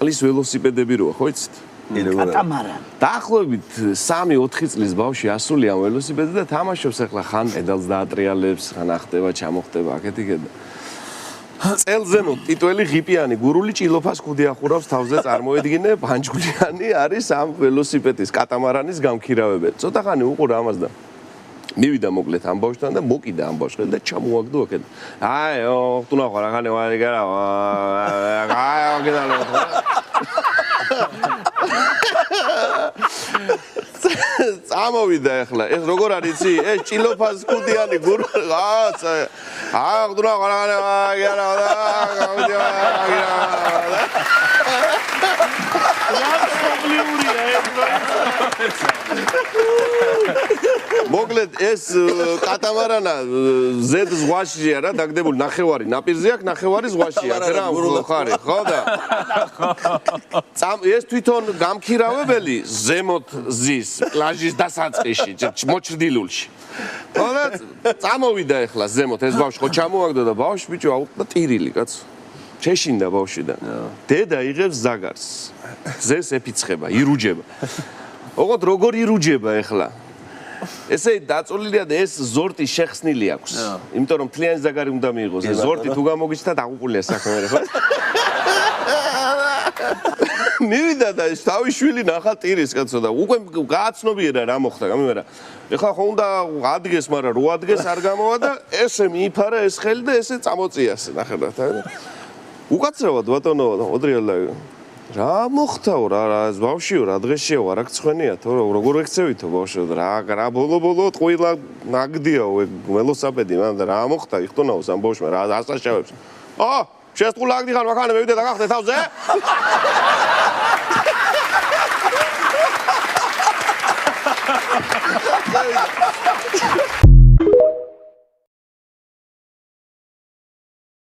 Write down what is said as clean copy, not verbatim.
წყლის ველოსიპედები როა, ხო იცით? კატამარანი. დაახლოებით 3-4 წლის ბავშვი ასული ამ ველოსიპედზე და თამაშობს ახლა ხან პედალს დაატრიალებს, ხან ახტება, ჩამოხტება, აქეთ-იქეთ. წელზემო ტიტველი ღიპიანი გურული ჭილოფას ქუდი ახურავს თავზე წარმოედგინე პანჯგულიანი არის ამ ველოსიპედის კატამარანის გამქირავებელი. ცოტა ხანი უყურა ამას და მივიდა მოკლედ ამ ბავშვთან და მოკიდა ამ ბავშვს და ჩამოაგდო აქეთ. აიო, თუ ნახო რა ხანი ვარი გარა. აიო, გიდალო. წამოვიდა ახლა. ეს როგორ არის იცი? ეს ჭილოფას ქუდიანი გურული. აიო, თუ ნახო რა ხანი ვარი გარა. მოკლედ ეს კატამარანა ზედ ზღვაშია რა დაგდებული ნახევარი ნაპირზე აქვს ნახევარი ზღვაშია რა ხარი ხო და ეს თვითონ გამქირავებელი ზემოთ ზის პლაჟის დასაწყისში მოჭრდილულში ხო და წამოვიდა ახლა ზემოთ ეს ბავშვი ხო ჩამოაგდო და ბავშვი ბიჭო აუყდა ტირილი კაცო შეშინდა ბავშვი და დედა იღებს ზაგარს ზეს ეფიცხება ირუჯება ოღონდ როგორ ირუჯება ახლა ესე დაწოლილია და ეს ზორტი შეხსნილი აქვს იმიტომ რომ თლიანი ზაგარი უნდა მიიღოს ეს ზორტი თუ გამოგიჩნდა დაღუპულია საქმე რა ხო მივიდა და ეს თავი შვილი ნახა ტირის კაცო და უკვე გააცნობიერა რა მოხდა გამიმერა ეხლა ხო უნდა ადგეს მაგრამ რო ადგეს არ გამოვა და ესე მიიფარა ეს ხელი და ესე წამოწიასე ნახეთ უკაცრავად ბატონო ოდრიალა რა მოხდაო რა ბავშვიო რა დღესიო არ აქცხვენია თო როგორ ექცევითო ბავშვიო რა ბოლო ტყუილა ნაგდიაო ველოსიპედი მან და რა მოხდა იხტონაოს ამ ბავშვმა რა ასაშავებს შეესტყულა აგდიხარ მაქანე მევიდე და გახდე თავზე